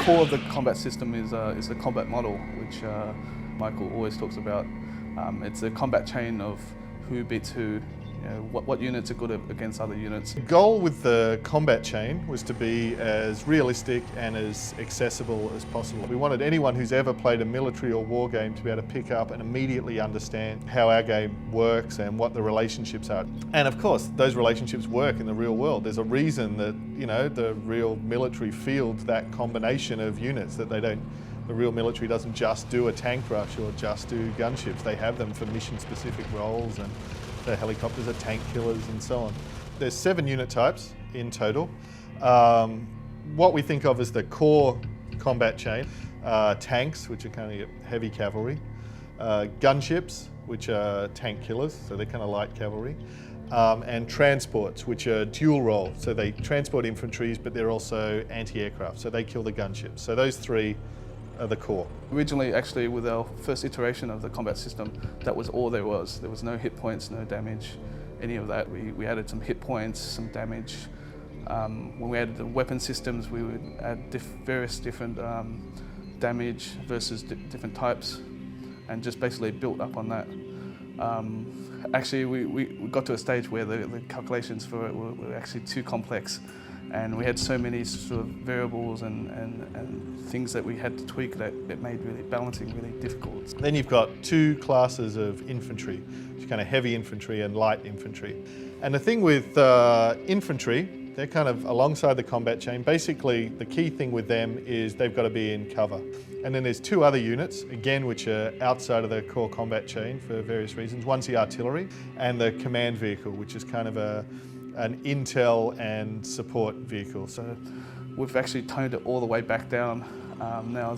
core of the combat system is the combat model, which Michael always talks about. It's a combat chain of who beats who, you know, what units are good against other units. The goal with the combat chain was to be as realistic and as accessible as possible. We wanted anyone who's ever played a military or war game to be able to pick up and immediately understand how our game works and what the relationships are. And of course, those relationships work in the real world. There's a reason that, you know, the real military fields that combination of units, that the real military doesn't just do a tank rush or just do gunships. They have them for mission-specific roles, and the helicopters are tank killers and so on. There's 7 unit types in total. What we think of as the core combat chain, tanks, which are kind of heavy cavalry, gunships, which are tank killers, so they're kind of light cavalry, and transports, which are dual role, so they transport infantries, but they're also anti-aircraft, so they kill the gunships. So those 3 are the core. Originally, actually, with our first iteration of the combat system, that was all there was. There was no hit points, no damage, any of that. We added some hit points, some damage. When we added the weapon systems, we would add various different damage versus different types, and just basically built up on that. Actually, we got to a stage where the calculations for it were actually too complex, and we had so many sort of variables and things that we had to tweak that it made balancing really difficult. Then you've got 2 classes of infantry, which are kind of heavy infantry and light infantry. And the thing with infantry, they're kind of alongside the combat chain. Basically, the key thing with them is they've got to be in cover. And then there's 2 other units, again, which are outside of the core combat chain for various reasons. One's the artillery and the command vehicle, which is kind of an intel and support vehicle. So we've actually toned it all the way back down. Now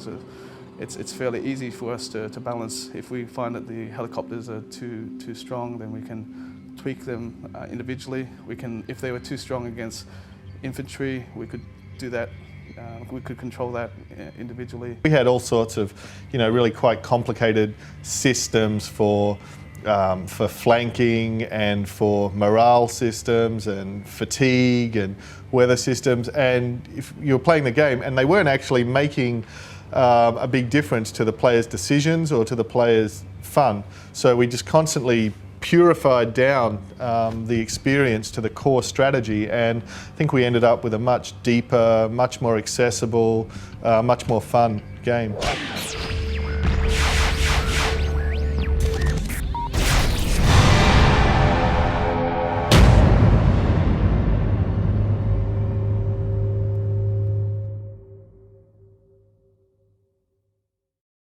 it's fairly easy for us to balance. If we find that the helicopters are too strong, then we can tweak them individually. If they were too strong against infantry, we could do that. We could control that individually. We had all sorts of, you know, really quite complicated systems for flanking and for morale systems and fatigue and weather systems. And if you're playing the game and they weren't actually making a big difference to the players' decisions or to the players' fun. So we just constantly purified down the experience to the core strategy, and I think we ended up with a much deeper, much more accessible, much more fun game.